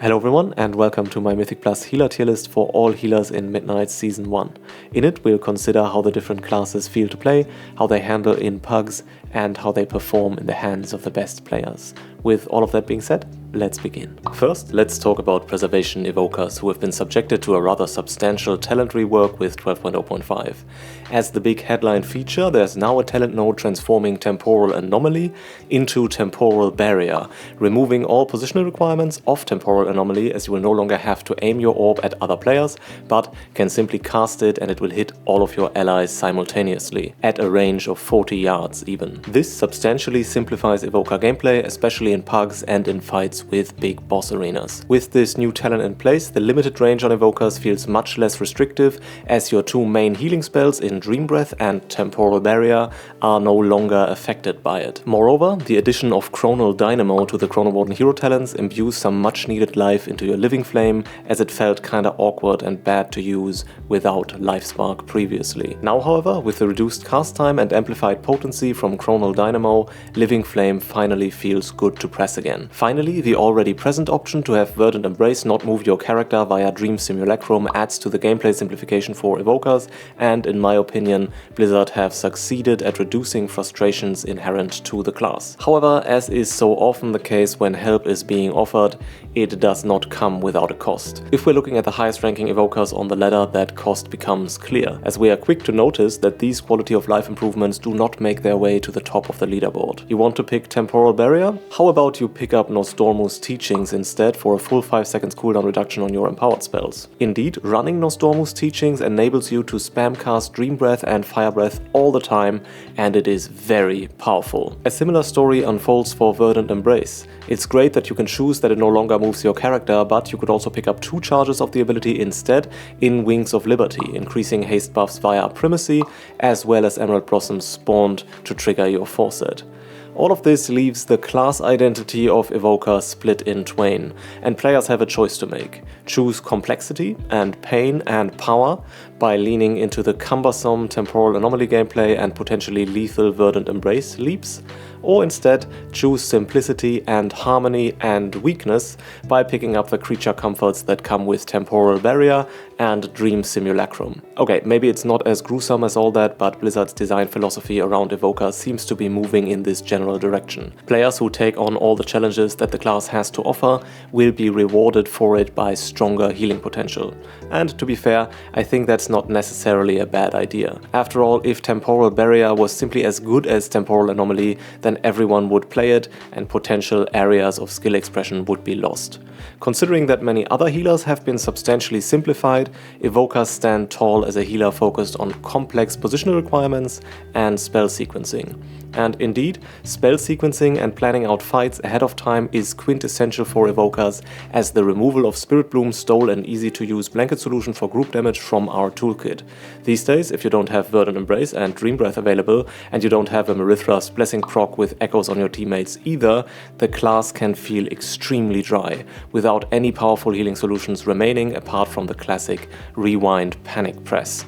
Hello everyone and welcome to my Mythic Plus healer tier list for all healers in Midnight Season 1. In it we'll consider how the different classes feel to play, how they handle in pugs, and how they perform in the hands of the best players. With all of that being said, let's begin. First, let's talk about Preservation Evokers, who have been subjected to a rather substantial talent rework with 12.0.5. As the big headline feature, there's now a talent node transforming Temporal Anomaly into Temporal Barrier, removing all positional requirements of Temporal Anomaly, as you will no longer have to aim your orb at other players, but can simply cast it and it will hit all of your allies simultaneously, at a range of 40 yards even. This substantially simplifies Evoker gameplay, especially in pugs and in fights with big boss arenas. With this new talent in place, the limited range on Evokers feels much less restrictive, as your two main healing spells in Dream Breath and Temporal Barrier are no longer affected by it. Moreover, the addition of Chronal Dynamo to the Chrono Warden hero talents imbues some much needed life into your Living Flame, as it felt kinda awkward and bad to use without Life Spark previously. Now however, with the reduced cast time and amplified potency from Chronal Dynamo, Living Flame finally feels good to press again. Finally, the already present option to have Verdant Embrace not move your character via Dream Simulacrum adds to the gameplay simplification for Evokers, and in my opinion, Blizzard have succeeded at reducing frustrations inherent to the class. However, as is so often the case when help is being offered, it does not come without a cost. If we're looking at the highest ranking Evokers on the ladder, that cost becomes clear, as we are quick to notice that these quality of life improvements do not make their way to the top of the leaderboard. You want to pick Temporal Barrier? How about you pick up Nostormu's Teachings instead for a full 5 seconds cooldown reduction on your empowered spells? Indeed, running Nostormu's Teachings enables you to spam cast Dream Breath and Fire Breath all the time, and it is very powerful. A similar story unfolds for Verdant Embrace. It's great that you can choose that it no longer moves your character, but you could also pick up 2 charges of the ability instead in Wings of Liberty, increasing haste buffs via Primacy, as well as Emerald Blossoms spawned to trigger your Foresight. All of this leaves the class identity of Evoker split in twain, and players have a choice to make. Choose complexity and pain and power by leaning into the cumbersome Temporal Anomaly gameplay and potentially lethal Verdant Embrace leaps, or instead choose simplicity and harmony and weakness by picking up the creature comforts that come with Temporal Barrier and Dream Simulacrum. Okay, maybe it's not as gruesome as all that, but Blizzard's design philosophy around Evoker seems to be moving in this general direction. Players who take on all the challenges that the class has to offer will be rewarded for it by stronger healing potential. And to be fair, I think that's not necessarily a bad idea. After all, if Temporal Barrier was simply as good as Temporal Anomaly, then everyone would play it and potential areas of skill expression would be lost. Considering that many other healers have been substantially simplified, Evokers stand tall as a healer focused on complex positional requirements and spell sequencing. And indeed, spell sequencing and planning out fights ahead of time is quintessential for Evokers, as the removal of Spirit Bloom stole an easy-to-use blanket solution for group damage from our toolkit. These days, if you don't have Verdant Embrace and Dream Breath available, and you don't have a Merithra's Blessing proc with echoes on your teammates either, the class can feel extremely dry, without any powerful healing solutions remaining apart from the classic Rewind Panic Press.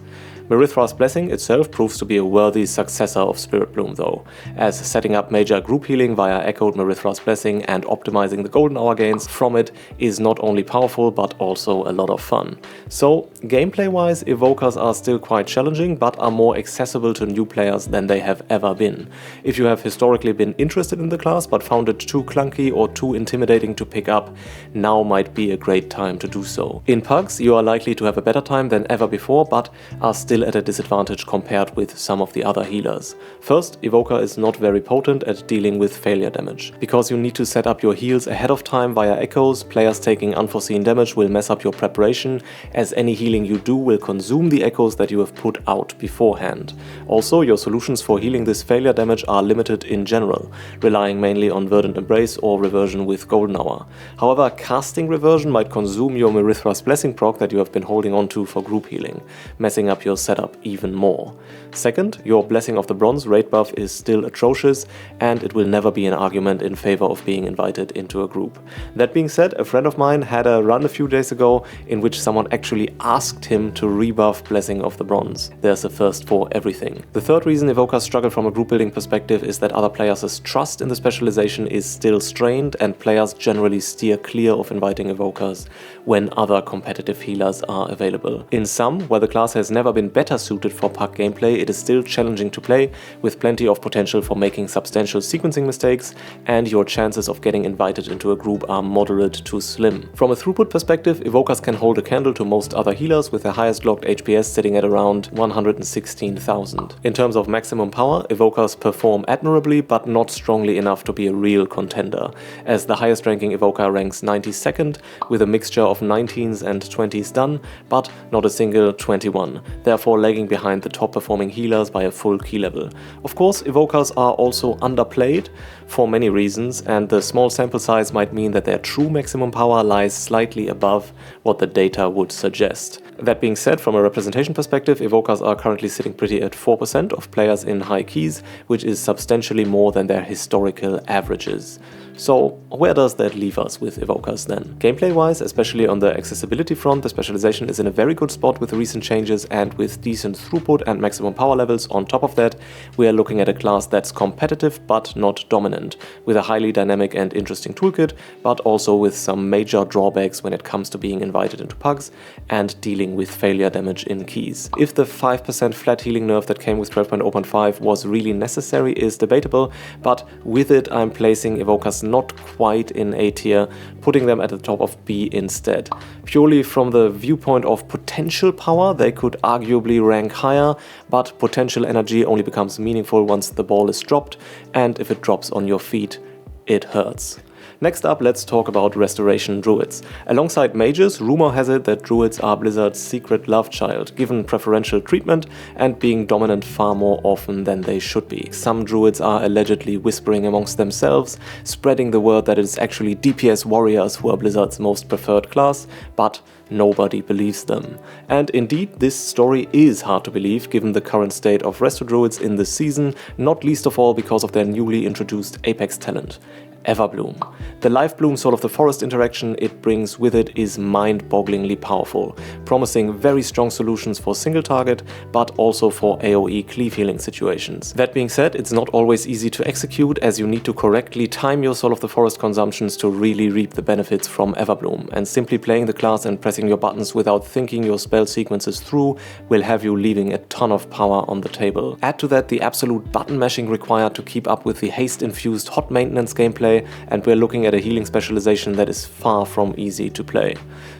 Merithra's Blessing itself proves to be a worthy successor of Spirit Bloom though, as setting up major group healing via Echoed Merithra's Blessing and optimizing the golden hour gains from it is not only powerful but also a lot of fun. So gameplay wise, Evokers are still quite challenging but are more accessible to new players than they have ever been. If you have historically been interested in the class but found it too clunky or too intimidating to pick up, now might be a great time to do so. In pugs, you are likely to have a better time than ever before, but are still at a disadvantage compared with some of the other healers. First, Evoker is not very potent at dealing with failure damage. Because you need to set up your heals ahead of time via echoes, players taking unforeseen damage will mess up your preparation, as any healing you do will consume the echoes that you have put out beforehand. Also, your solutions for healing this failure damage are limited in general, relying mainly on Verdant Embrace or Reversion with Golden Hour. However, casting Reversion might consume your Merithra's Blessing proc that you have been holding on to for group healing, messing up your setup even more. Second, your Blessing of the Bronze raid buff is still atrocious, and it will never be an argument in favor of being invited into a group. That being said, a friend of mine had a run a few days ago in which someone actually asked him to rebuff Blessing of the Bronze. There's a first for everything. The third reason Evokers struggle from a group building perspective is that other players' trust in the specialization is still strained, and players generally steer clear of inviting Evokers when other competitive healers are available. In sum, while the class has never been better suited for puck gameplay, it is still challenging to play, with plenty of potential for making substantial sequencing mistakes, and your chances of getting invited into a group are moderate to slim. From a throughput perspective, Evokers can hold a candle to most other healers, with the highest logged HPS sitting at around 116,000. In terms of maximum power, Evokers perform admirably, but not strongly enough to be a real contender, as the highest ranking Evoker ranks 92nd, with a mixture of 19s and 20s done, but not a single 21, therefore lagging behind the top performing healers by a full key level. Of course, Evokers are also underplayed for many reasons, and the small sample size might mean that their true maximum power lies slightly above what the data would suggest. That being said, from a representation perspective, Evokers are currently sitting pretty at 4% of players in high keys, which is substantially more than their historical averages. So where does that leave us with Evokers then? Gameplay-wise, especially on the accessibility front, the specialization is in a very good spot with the recent changes, and with decent throughput and maximum power levels on top of that, we are looking at a class that's competitive but not dominant, with a highly dynamic and interesting toolkit, but also with some major drawbacks when it comes to being invited into pugs and dealing with failure damage in keys. If the 5% flat healing nerf that came with 12.0.5 was really necessary is debatable, but with it I'm placing Evokers not quite in A tier, putting them at the top of B instead. Purely from the viewpoint of potential power, they could arguably rank higher, but potential energy only becomes meaningful once the ball is dropped, and if it drops on your feet, it hurts. Next up, let's talk about Restoration Druids. Alongside mages, rumor has it that Druids are Blizzard's secret love child, given preferential treatment and being dominant far more often than they should be. Some Druids are allegedly whispering amongst themselves, spreading the word that it is actually DPS warriors who are Blizzard's most preferred class, but nobody believes them. And indeed, this story is hard to believe given the current state of Resto Druids in this season, not least of all because of their newly introduced Apex talent, Everbloom. The Life Bloom Soul of the Forest interaction it brings with it is mind-bogglingly powerful, promising very strong solutions for single target, but also for AoE cleave healing situations. That being said, it's not always easy to execute, as you need to correctly time your Soul of the Forest consumptions to really reap the benefits from Everbloom, and simply playing the class and pressing your buttons without thinking your spell sequences through will have you leaving a ton of power on the table. Add to that the absolute button mashing required to keep up with the haste-infused hot maintenance gameplay, and we're looking at a healing specialization that is far from easy to play.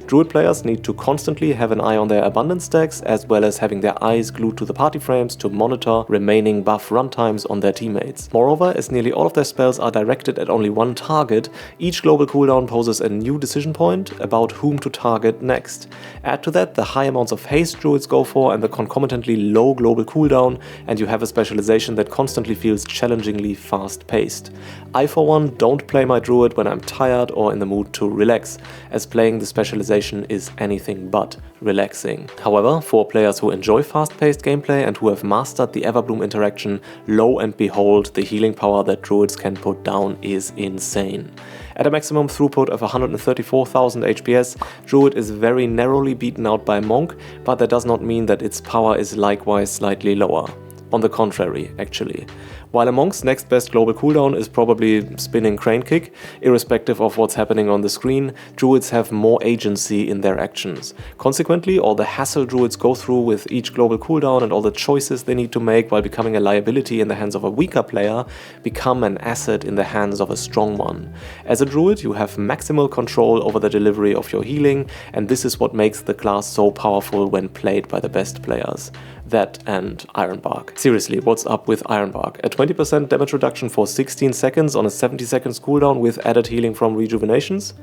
Druid players need to constantly have an eye on their abundance stacks, as well as having their eyes glued to the party frames to monitor remaining buff runtimes on their teammates. Moreover, as nearly all of their spells are directed at only one target, each global cooldown poses a new decision point about whom to target next. Add to that the high amounts of haste Druids go for and the concomitantly low global cooldown, and you have a specialization that constantly feels challengingly fast-paced. I for one don't play my Druid when I'm tired or in the mood to relax, as playing the specialization is anything but relaxing. However, for players who enjoy fast-paced gameplay and who have mastered the Everbloom interaction, lo and behold, the healing power that Druids can put down is insane. At a maximum throughput of 134,000 HPS, Druid is very narrowly beaten out by Monk, but that does not mean that its power is likewise slightly lower. On the contrary, actually. While a Monk's next best global cooldown is probably spinning Crane Kick, irrespective of what's happening on the screen, Druids have more agency in their actions. Consequently, all the hassle Druids go through with each global cooldown and all the choices they need to make while becoming a liability in the hands of a weaker player become an asset in the hands of a strong one. As a Druid, you have maximal control over the delivery of your healing, and this is what makes the class so powerful when played by the best players. That and Ironbark. Seriously, what's up with Ironbark? A 20% damage reduction for 16 seconds on a 70 seconds cooldown with added healing from rejuvenations?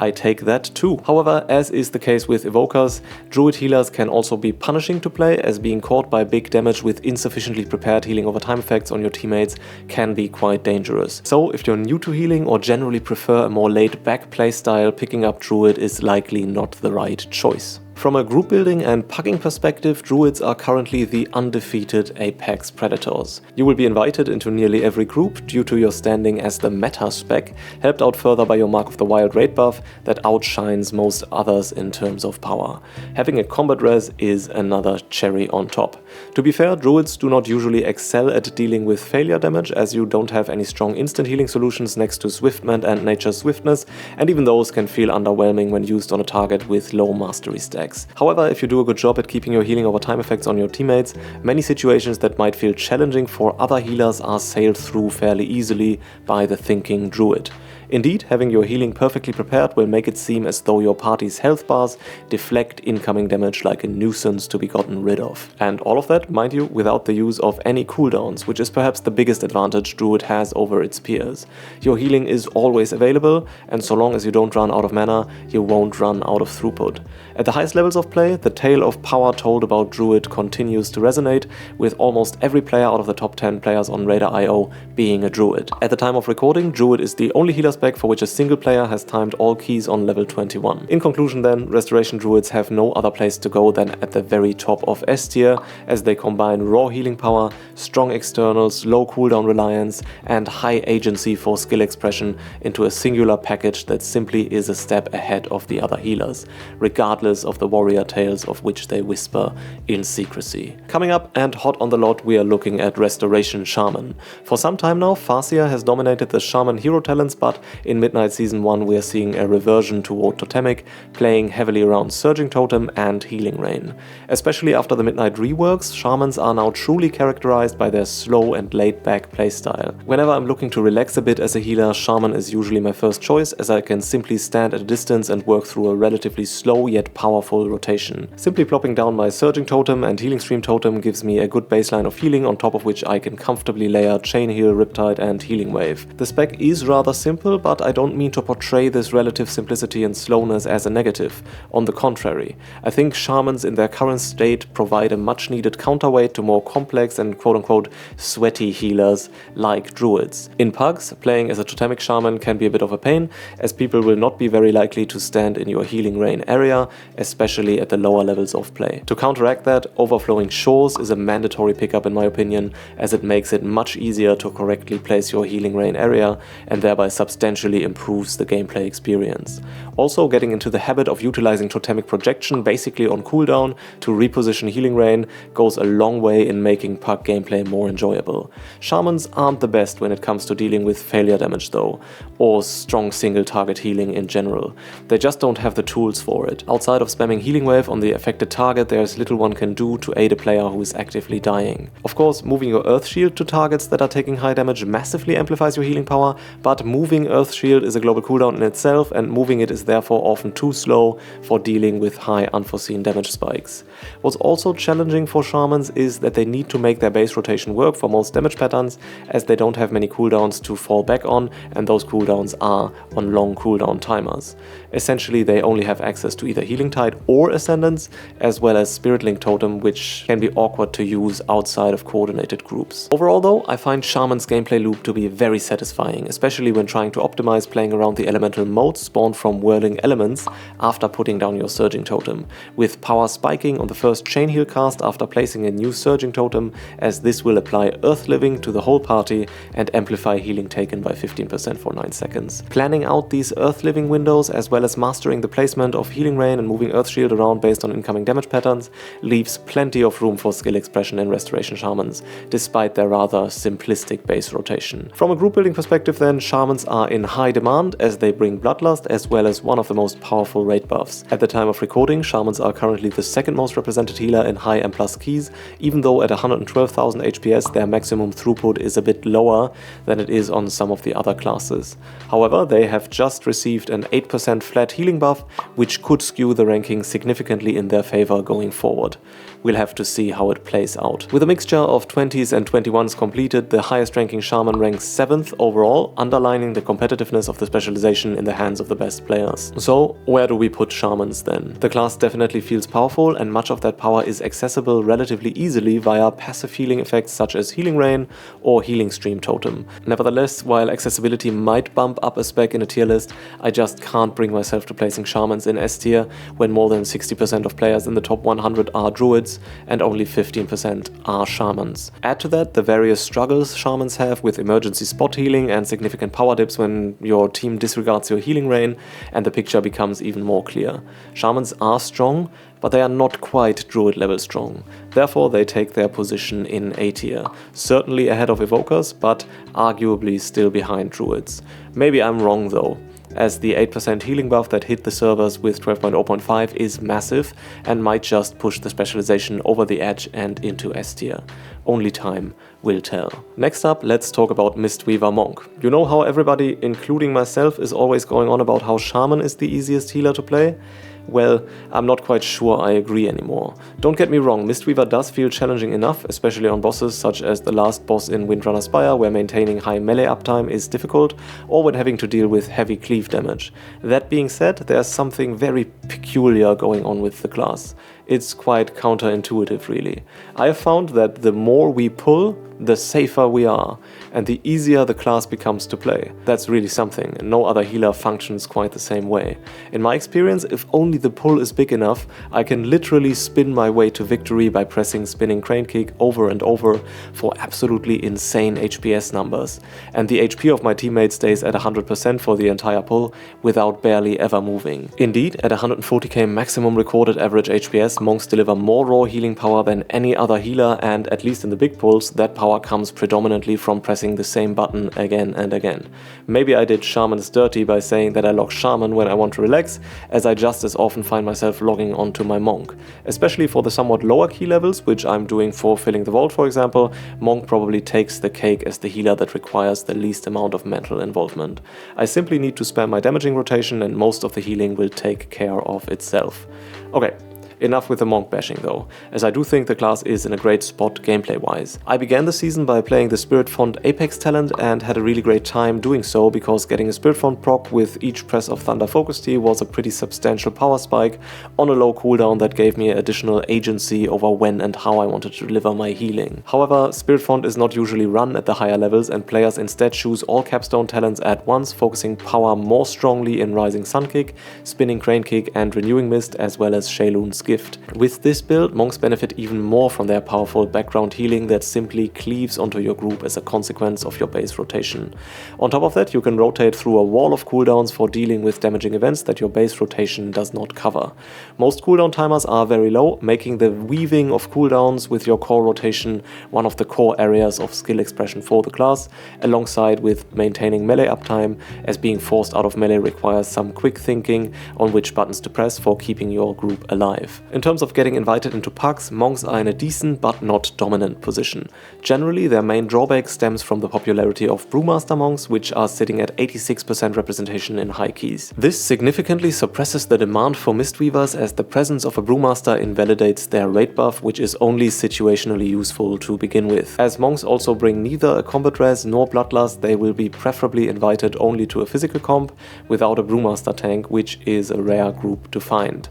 I take that too. However, as is the case with Evokers, Druid healers can also be punishing to play, as being caught by big damage with insufficiently prepared healing over time effects on your teammates can be quite dangerous. So if you're new to healing or generally prefer a more laid back playstyle, picking up Druid is likely not the right choice. From a group building and pugging perspective, Druids are currently the undefeated apex predators. You will be invited into nearly every group due to your standing as the meta spec, helped out further by your Mark of the Wild raid buff that outshines most others in terms of power. Having a combat res is another cherry on top. To be fair, Druids do not usually excel at dealing with failure damage, as you don't have any strong instant healing solutions next to Swiftment and Nature's Swiftness, and even those can feel underwhelming when used on a target with low mastery stacks. However, if you do a good job at keeping your healing over time effects on your teammates, many situations that might feel challenging for other healers are sailed through fairly easily by the thinking Druid. Indeed, having your healing perfectly prepared will make it seem as though your party's health bars deflect incoming damage like a nuisance to be gotten rid of. And all of that, mind you, without the use of any cooldowns, which is perhaps the biggest advantage Druid has over its peers. Your healing is always available, and so long as you don't run out of mana, you won't run out of throughput. At the highest levels of play, the tale of power told about Druid continues to resonate, with almost every player out of the top 10 players on Radar.io being a Druid. At the time of recording, Druid is the only healer spec for which a single player has timed all keys on level 21. In conclusion then, Restoration Druids have no other place to go than at the very top of S tier, as they combine raw healing power, strong externals, low cooldown reliance, and high agency for skill expression into a singular package that simply is a step ahead of the other healers, regardless of the warrior tales of which they whisper in secrecy. Coming up and hot on the lot, we are looking at Restoration Shaman. For some time now, Farseer has dominated the Shaman hero talents, but in Midnight Season 1 we are seeing a reversion toward Totemic, playing heavily around Surging Totem and Healing Rain. Especially after the Midnight reworks, Shamans are now truly characterized by their slow and laid-back playstyle. Whenever I'm looking to relax a bit as a healer, Shaman is usually my first choice, as I can simply stand at a distance and work through a relatively slow yet powerful rotation. Simply plopping down my Surging Totem and Healing Stream Totem gives me a good baseline of healing, on top of which I can comfortably layer Chain Heal, Riptide and Healing Wave. The spec is rather simple, but I don't mean to portray this relative simplicity and slowness as a negative. On the contrary, I think Shamans in their current state provide a much needed counterweight to more complex and quote-unquote sweaty healers like Druids. In pugs, playing as a Totemic Shaman can be a bit of a pain, as people will not be very likely to stand in your Healing Rain area, especially at the lower levels of play. To counteract that, Overflowing Shores is a mandatory pickup in my opinion, as it makes it much easier to correctly place your Healing Rain area and thereby substantially improves the gameplay experience. Also, getting into the habit of utilizing Totemic Projection basically on cooldown to reposition Healing Rain goes a long way in making pug gameplay more enjoyable. Shamans aren't the best when it comes to dealing with failure damage though, or strong single target healing in general. They just don't have the tools for it. Outside of spamming Healing Wave on the affected target, there's little one can do to aid a player who is actively dying. Of course, moving your Earth Shield to targets that are taking high damage massively amplifies your healing power, but moving Earth Shield is a global cooldown in itself, and moving it is therefore often too slow for dealing with high unforeseen damage spikes. What's also challenging for Shamans is that they need to make their base rotation work for most damage patterns, as they don't have many cooldowns to fall back on, and those cooldowns are on long cooldown timers. Essentially, they only have access to either Healing Tide or Ascendance, as well as Spirit Link Totem, which can be awkward to use outside of coordinated groups. Overall though, I find Shaman's gameplay loop to be very satisfying, especially when trying to optimize playing around the elemental modes spawned from whirling elements after putting down your Surging Totem, with power spiking on the first Chain Heal cast after placing a new Surging Totem, as this will apply Earth Living to the whole party and amplify healing taken by 15% for 9 seconds. Planning out these Earth Living windows, as well as mastering the placement of Healing Rain and moving Earth Shield around based on incoming damage patterns, leaves plenty of room for skill expression in Restoration Shamans, despite their rather simplistic base rotation. From a group building perspective then, Shamans are in high demand, as they bring Bloodlust as well as one of the most powerful raid buffs. At the time of recording, Shamans are currently the second most represented healer in high M+ keys, even though at 112,000 HPS their maximum throughput is a bit lower than it is on some of the other classes. However, they have just received an 8% flat healing buff, which could skew the ranking significantly in their favor going forward. We'll have to see how it plays out. With a mixture of 20s and 21s completed, the highest ranking Shaman ranks 7th overall, underlining the competitiveness of the specialization in the hands of the best players. So, where do we put Shamans then? The class definitely feels powerful, and much of that power is accessible relatively easily via passive healing effects such as Healing Rain or Healing Stream Totem. Nevertheless, while accessibility might bump up a spec in a tier list, I just can't bring myself myself to placing Shamans in S tier when more than 60% of players in the top 100 are Druids and only 15% are Shamans. Add to that the various struggles Shamans have with emergency spot healing and significant power dips when your team disregards your healing rain, and the picture becomes even more clear. Shamans are strong, but they are not quite Druid level strong. Therefore, they take their position in A tier, certainly ahead of Evokers, but arguably still behind Druids. Maybe I'm wrong though, as the 8% healing buff that hit the servers with 12.0.5 is massive and might just push the specialization over the edge and into S tier. Only time will tell. Next up, let's talk about Mistweaver Monk. You know how everybody, including myself, is always going on about how Shaman is the easiest healer to play? Well, I'm not quite sure I agree anymore. Don't get me wrong, Mistweaver does feel challenging enough, especially on bosses such as the last boss in Windrunner Spire, where maintaining high melee uptime is difficult, or when having to deal with heavy cleave damage. That being said, there's something very peculiar going on with the class. It's quite counterintuitive, really. I have found that the more we pull, the safer we are, and the easier the class becomes to play. That's really something, and no other healer functions quite the same way. In my experience, if only the pull is big enough, I can literally spin my way to victory by pressing spinning crane kick over and over for absolutely insane HPS numbers, and the HP of my teammate stays at 100% for the entire pull without barely ever moving. Indeed, at 140k maximum recorded average HPS, monks deliver more raw healing power than any other healer, and at least in the big pulls, that power comes predominantly from pressing the same button again and again. Maybe I did Shamans dirty by saying that I log Shaman when I want to relax, as I just as often find myself logging onto my Monk. Especially for the somewhat lower key levels, which I'm doing for filling the vault for example, Monk probably takes the cake as the healer that requires the least amount of mental involvement. I simply need to spam my damaging rotation and most of the healing will take care of itself. Okay. Enough with the Monk bashing though, as I do think the class is in a great spot gameplay wise. I began the season by playing the Spirit Font Apex talent and had a really great time doing so, because getting a Spirit Font proc with each press of Thunder Focus Tea was a pretty substantial power spike on a low cooldown that gave me additional agency over when and how I wanted to deliver my healing. However, Spirit Font is not usually run at the higher levels, and players instead choose all capstone talents at once, focusing power more strongly in Rising Sun Kick, Spinning Crane Kick and Renewing Mist, as well as Shaylun's Gift. With this build, monks benefit even more from their powerful background healing that simply cleaves onto your group as a consequence of your base rotation. On top of that, you can rotate through a wall of cooldowns for dealing with damaging events that your base rotation does not cover. Most cooldown timers are very low, making the weaving of cooldowns with your core rotation one of the core areas of skill expression for the class, alongside with maintaining melee uptime, as being forced out of melee requires some quick thinking on which buttons to press for keeping your group alive. In terms of getting invited into pucks, monks are in a decent but not dominant position. Generally, their main drawback stems from the popularity of Brewmaster monks, which are sitting at 86% representation in high keys. This significantly suppresses the demand for Mistweavers, as the presence of a Brewmaster invalidates their raid buff, which is only situationally useful to begin with. As monks also bring neither a combat res nor bloodlust, they will be preferably invited only to a physical comp without a Brewmaster tank, which is a rare group to find.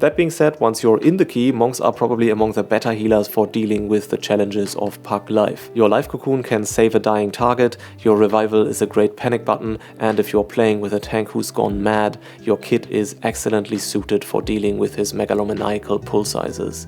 That being said, once you're in the key, monks are probably among the better healers for dealing with the challenges of puck life. Your life cocoon can save a dying target, your revival is a great panic button, and if you're playing with a tank who's gone mad, your kit is excellently suited for dealing with his megalomaniacal pull sizes.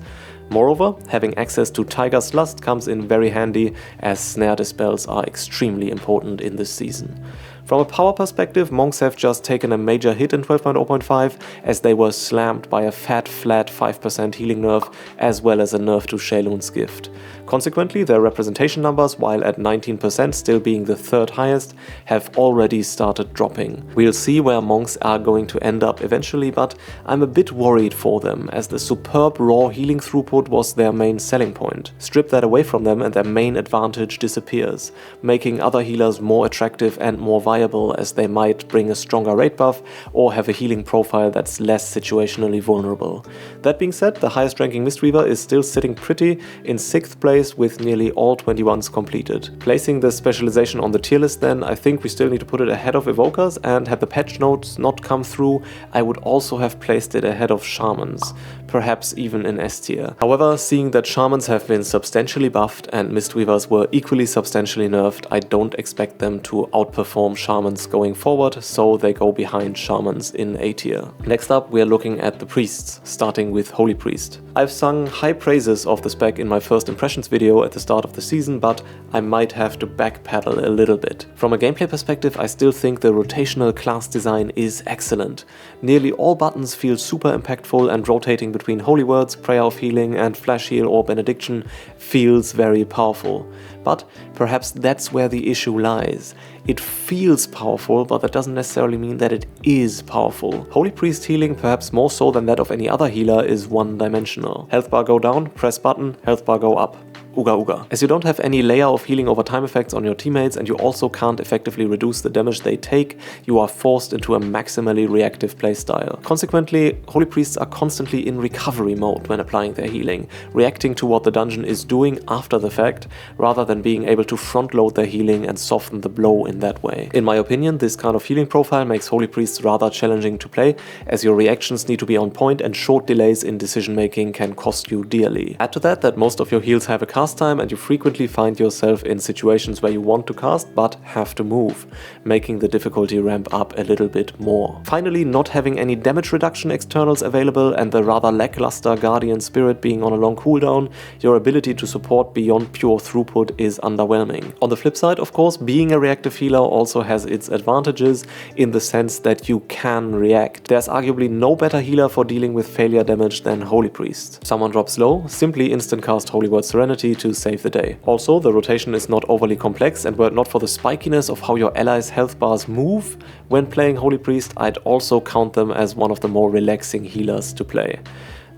Moreover, having access to Tiger's Lust comes in very handy, as snare dispels are extremely important in this season. From a power perspective, monks have just taken a major hit in 12.0.5, as they were slammed by a fat flat 5% healing nerf, as well as a nerf to Shaylun's Gift. Consequently, their representation numbers, while at 19% still being the third highest, have already started dropping. We'll see where monks are going to end up eventually, but I'm a bit worried for them, as the superb raw healing throughput was their main selling point. Strip that away from them and their main advantage disappears, making other healers more attractive and more viable, as they might bring a stronger raid buff or have a healing profile that's less situationally vulnerable. That being said, the highest ranking Mistweaver is still sitting pretty in 6th place with nearly all 21s completed. Placing the specialization on the tier list then, I think we still need to put it ahead of Evokers, and had the patch notes not come through, I would also have placed it ahead of Shamans, perhaps even in S tier. However, seeing that Shamans have been substantially buffed and Mistweavers were equally substantially nerfed, I don't expect them to outperform Shamans going forward, so they go behind Shamans in A tier. Next up, we are looking at the priests, starting with Holy Priest. I've sung high praises of the spec in my first impressions video at the start of the season, but I might have to backpedal a little bit. From a gameplay perspective, I still think the rotational class design is excellent. Nearly all buttons feel super impactful, and rotating between Holy Words, Prayer of Healing and Flash Heal or Benediction feels very powerful. But perhaps that's where the issue lies. It feels powerful, but that doesn't necessarily mean that it is powerful. Holy Priest healing, perhaps more so than that of any other healer, is one-dimensional. Health bar go down, press button, health bar go up. Uga uga. As you don't have any layer of healing over time effects on your teammates, and you also can't effectively reduce the damage they take, you are forced into a maximally reactive playstyle. Consequently, Holy Priests are constantly in recovery mode when applying their healing, reacting to what the dungeon is doing after the fact, rather than being able to front-load their healing and soften the blow in that way. In my opinion, this kind of healing profile makes Holy Priests rather challenging to play, as your reactions need to be on point and short delays in decision-making can cost you dearly. Add to that most of your heals have a cast time, and you frequently find yourself in situations where you want to cast but have to move, making the difficulty ramp up a little bit more. Finally, not having any damage reduction externals available and the rather lackluster Guardian Spirit being on a long cooldown, your ability to support beyond pure throughput is underwhelming. On the flip side, of course, being a reactive healer also has its advantages in the sense that you can react. There's arguably no better healer for dealing with failure damage than Holy Priest. Someone drops low, simply instant cast Holy Word Serenity to save the day. Also, the rotation is not overly complex, and were it not for the spikiness of how your allies' health bars move when playing Holy Priest, I'd also count them as one of the more relaxing healers to play.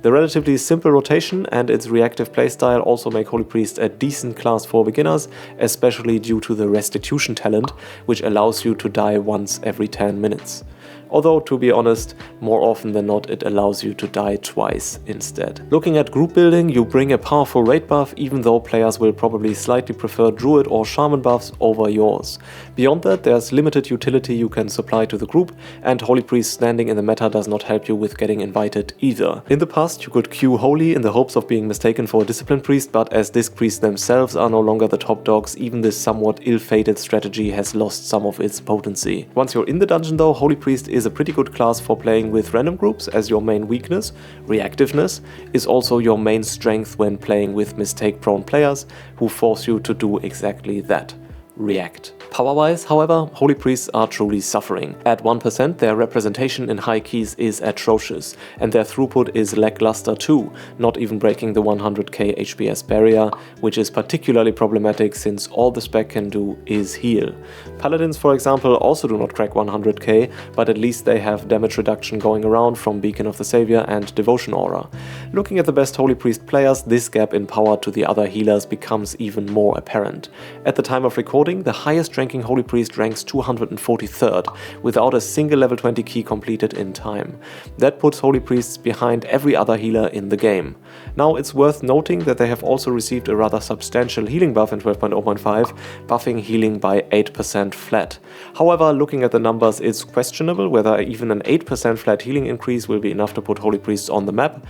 The relatively simple rotation and its reactive playstyle also make Holy Priest a decent class for beginners, especially due to the restitution talent, which allows you to die once every 10 minutes. Although, to be honest, more often than not it allows you to die twice instead. Looking at group building, you bring a powerful raid buff, even though players will probably slightly prefer Druid or Shaman buffs over yours. Beyond that, there's limited utility you can supply to the group, and Holy Priest standing in the meta does not help you with getting invited either. In the past, you could queue Holy in the hopes of being mistaken for a Discipline Priest, but as Disc Priests themselves are no longer the top dogs, even this somewhat ill-fated strategy has lost some of its potency. Once you're in the dungeon though, Holy Priest is a pretty good class for playing with random groups, as your main weakness, reactiveness, is also your main strength when playing with mistake-prone players who force you to do exactly that. React. Power-wise, however, Holy Priests are truly suffering. At 1%, their representation in high keys is atrocious, and their throughput is lackluster too, not even breaking the 100k HPS barrier, which is particularly problematic since all the spec can do is heal. Paladins, for example, also do not crack 100k, but at least they have damage reduction going around from Beacon of the Savior and Devotion Aura. Looking at the best Holy Priest players, this gap in power to the other healers becomes even more apparent. At the time of recording, the highest ranking Holy Priest ranks 243rd, without a single level 20 key completed in time. That puts Holy Priests behind every other healer in the game. Now, it's worth noting that they have also received a rather substantial healing buff in 12.0.5, buffing healing by 8% flat. However, looking at the numbers, it's questionable whether even an 8% flat healing increase will be enough to put Holy Priests on the map.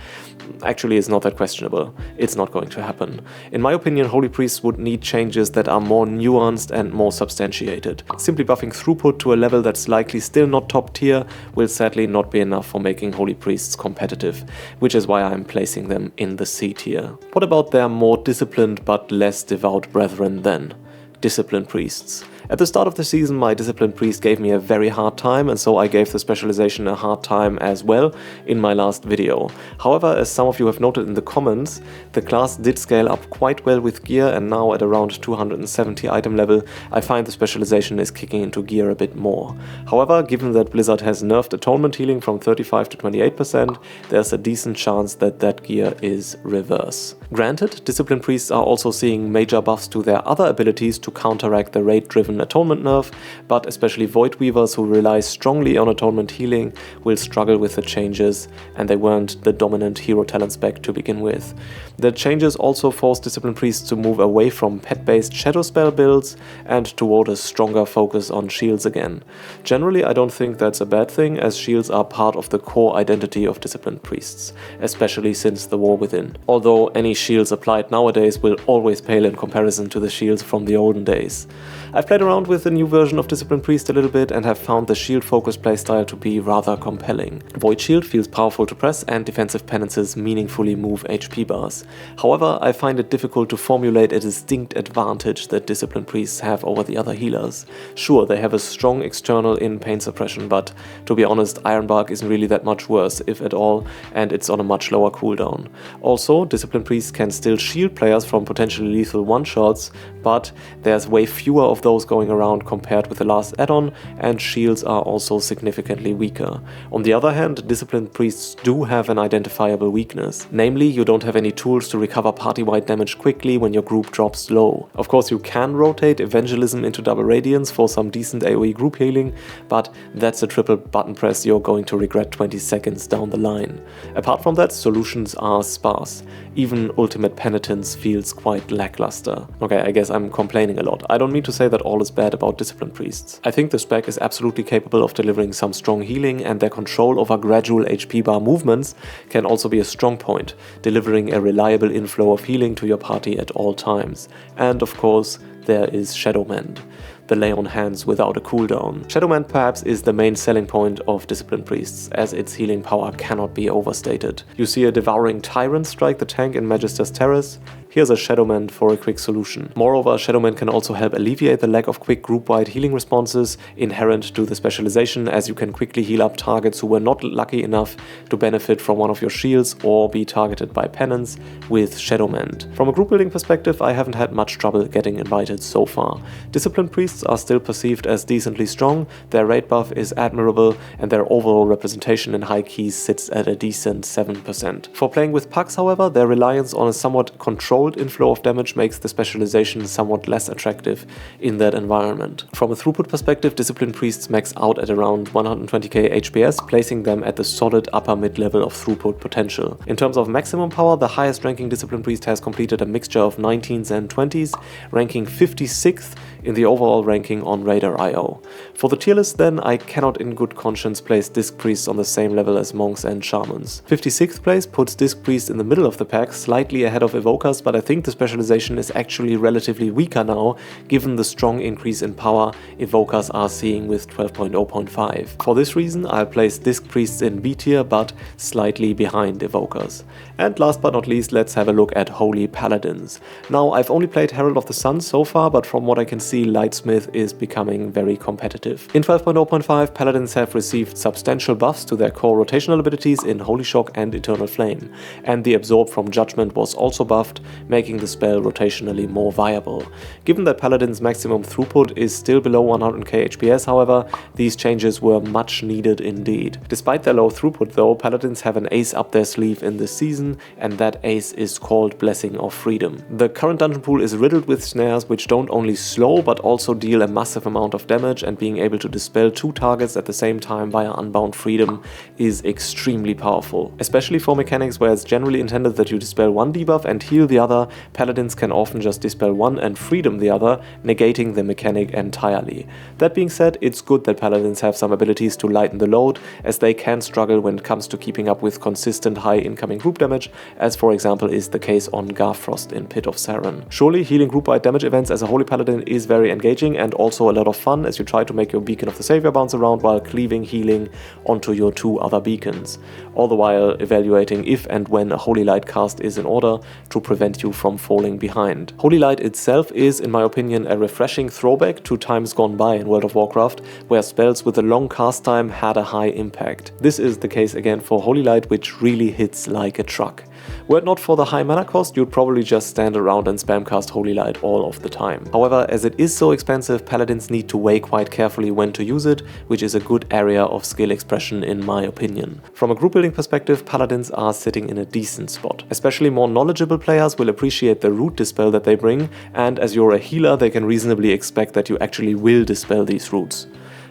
Actually, it's not that questionable. It's not going to happen. In my opinion, Holy Priests would need changes that are more nuanced and more substantiated. Simply buffing throughput to a level that's likely still not top tier will sadly not be enough for making Holy Priests competitive, which is why I'm placing them in the C tier. What about their more disciplined but less devout brethren then? Discipline Priests. At the start of the season, my Discipline Priest gave me a very hard time, and so I gave the specialization a hard time as well in my last video. However, as some of you have noted in the comments, the class did scale up quite well with gear, and now at around 270 item level, I find the specialization is kicking into gear a bit more. However, given that Blizzard has nerfed atonement healing from 35 to 28%, there's a decent chance that that gear is reverse. Granted, Discipline Priests are also seeing major buffs to their other abilities to counteract the raid-driven atonement nerf, but especially Void Weavers who rely strongly on atonement healing will struggle with the changes, and they weren't the dominant hero talent spec to begin with. The changes also force Discipline Priests to move away from pet-based shadow spell builds and toward a stronger focus on shields again. Generally, I don't think that's a bad thing, as shields are part of the core identity of Discipline Priests, especially since the War Within. Although any shields applied nowadays will always pale in comparison to the shields from the olden days. I've played played around with the new version of Discipline Priest a little bit and have found the shield-focused playstyle to be rather compelling. Void Shield feels powerful to press and defensive penances meaningfully move HP bars. However, I find it difficult to formulate a distinct advantage that Discipline Priests have over the other healers. Sure, they have a strong external in pain suppression, but to be honest, Ironbark isn't really that much worse, if at all, and it's on a much lower cooldown. Also, Discipline Priests can still shield players from potentially lethal one-shots, but there's way fewer of those going around compared with the last add-on, and shields are also significantly weaker. On the other hand, Disciplined Priests do have an identifiable weakness. Namely, you don't have any tools to recover party-wide damage quickly when your group drops low. Of course, you can rotate Evangelism into Double Radiance for some decent AoE group healing, but that's a triple button press you're going to regret 20 seconds down the line. Apart from that, solutions are sparse. Even Ultimate Penitence feels quite lackluster. Okay, I guess I'm complaining a lot. I don't mean to say that all is bad about Disciplined Priests. I think the spec is absolutely capable of delivering some strong healing, and their control over gradual HP bar movements can also be a strong point, delivering a reliable inflow of healing to your party at all times. And of course, there is Shadowmend, the lay on hands without a cooldown. Shadowmend perhaps is the main selling point of Disciplined Priests, as its healing power cannot be overstated. You see a Devouring Tyrant strike the tank in Magister's Terrace. Here's a Shadowmend for a quick solution. Moreover, Shadowmend can also help alleviate the lack of quick group-wide healing responses inherent to the specialization, as you can quickly heal up targets who were not lucky enough to benefit from one of your shields or be targeted by penance with Shadowmend. From a group building perspective, I haven't had much trouble getting invited so far. Disciplined Priests are still perceived as decently strong, their raid buff is admirable, and their overall representation in high keys sits at a decent 7%. For playing with pucks, however, their reliance on a somewhat controlled inflow of damage makes the specialization somewhat less attractive in that environment. From a throughput perspective, Disciplined Priests max out at around 120k HPS, placing them at the solid upper mid-level of throughput potential. In terms of maximum power, the highest ranking Disciplined Priest has completed a mixture of 19s and 20s, ranking 56th in the overall ranking on Raider.io. For the tier list then, I cannot in good conscience place Disc Priests on the same level as Monks and Shamans. 56th place puts Disc Priest in the middle of the pack, slightly ahead of Evokers, but I think the specialization is actually relatively weaker now, given the strong increase in power Evokers are seeing with 12.0.5. For this reason, I'll place Disc Priests in B tier, but slightly behind Evokers. And last but not least, let's have a look at Holy Paladins. Now, I've only played Herald of the Sun so far, but from what I can see, Lightsmith is becoming very competitive. In 12.0.5, Paladins have received substantial buffs to their core rotational abilities in Holy Shock and Eternal Flame, and the Absorb from Judgment was also buffed, making the spell rotationally more viable. Given that Paladin's maximum throughput is still below 100k HPS, however, these changes were much needed indeed. Despite their low throughput though, Paladins have an ace up their sleeve in this season, and that ace is called Blessing of Freedom. The current dungeon pool is riddled with snares which don't only slow but also deal a massive amount of damage, and being able to dispel two targets at the same time via Unbound Freedom is extremely powerful. Especially for mechanics where it's generally intended that you dispel one debuff and heal the other, Paladins can often just dispel one and freedom the other, negating the mechanic entirely. That being said, it's good that Paladins have some abilities to lighten the load, as they can struggle when it comes to keeping up with consistent high incoming group damage, as for example is the case on Garfrost in Pit of Saren. Surely, healing group-wide damage events as a Holy Paladin is very engaging and also a lot of fun, as you try to make your Beacon of the Savior bounce around while cleaving healing onto your two other beacons, all the while evaluating if and when a Holy Light cast is in order to prevent you from falling behind. Holy Light itself is, in my opinion, a refreshing throwback to times gone by in World of Warcraft, where spells with a long cast time had a high impact. This is the case again for Holy Light, which really hits like a truck. Were it not for the high mana cost, you'd probably just stand around and spamcast Holy Light all of the time. However, as it is so expensive, Paladins need to weigh quite carefully when to use it, which is a good area of skill expression in my opinion. From a group building perspective, Paladins are sitting in a decent spot. Especially more knowledgeable players will appreciate the root dispel that they bring, and as you're a healer, they can reasonably expect that you actually will dispel these roots.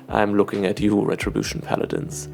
I'm looking at you, Retribution Paladins.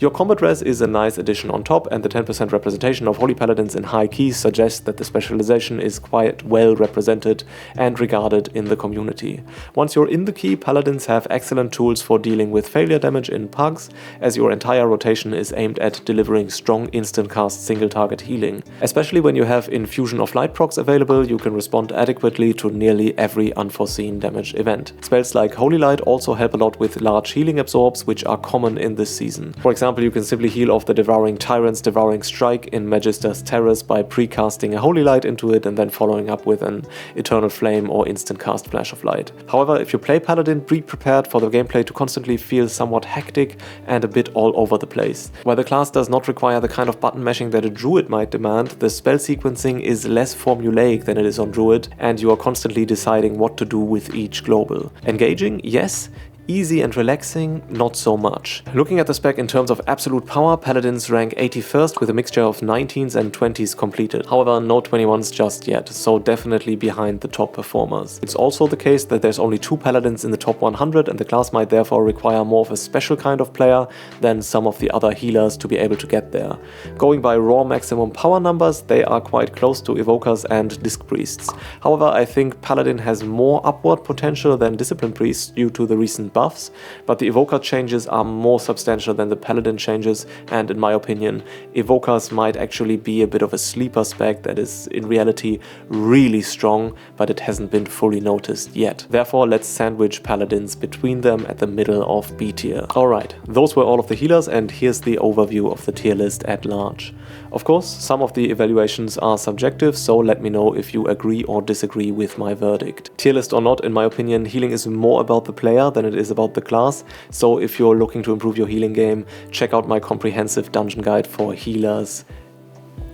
Your combat res is a nice addition on top, and the 10% representation of Holy Paladins in high keys suggests that the specialization is quite well represented and regarded in the community. Once you're in the key, Paladins have excellent tools for dealing with failure damage in pugs, as your entire rotation is aimed at delivering strong instant cast single target healing. Especially when you have Infusion of Light procs available, you can respond adequately to nearly every unforeseen damage event. Spells like Holy Light also help a lot with large healing absorbs, which are common in this season. For example, you can simply heal off the Devouring Tyrant's Devouring Strike in Magister's Terrace by pre-casting a Holy Light into it and then following up with an Eternal Flame or instant cast Flash of Light. However, if you play Paladin, be prepared for the gameplay to constantly feel somewhat hectic and a bit all over the place. While the class does not require the kind of button mashing that a Druid might demand, the spell sequencing is less formulaic than it is on Druid, and you are constantly deciding what to do with each global. Engaging? Yes. Easy and relaxing, not so much. Looking at the spec in terms of absolute power, Paladins rank 81st with a mixture of 19s and 20s completed. However, no 21s just yet, so definitely behind the top performers. It's also the case that there's only 2 Paladins in the top 100, and the class might therefore require more of a special kind of player than some of the other healers to be able to get there. Going by raw maximum power numbers, they are quite close to Evokers and Disc Priests. However, I think Paladin has more upward potential than Discipline Priests due to the recent buffs, but the Evoker changes are more substantial than the Paladin changes, and in my opinion, Evokers might actually be a bit of a sleeper spec that is in reality really strong, but it hasn't been fully noticed yet. Therefore, let's sandwich Paladins between them at the middle of B tier. Alright, those were all of the healers, and here's the overview of the tier list at large. Of course, some of the evaluations are subjective, so let me know if you agree or disagree with my verdict. Tier list or not, in my opinion, healing is more about the player than it is about the class, so if you're looking to improve your healing game, check out my comprehensive dungeon guide for healers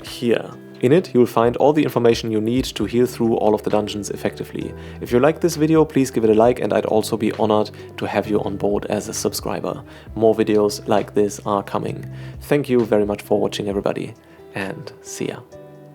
here. In it, you'll find all the information you need to heal through all of the dungeons effectively. If you like this video, please give it a like, and I'd also be honored to have you on board as a subscriber. More videos like this are coming. Thank you very much for watching, everybody, and see ya.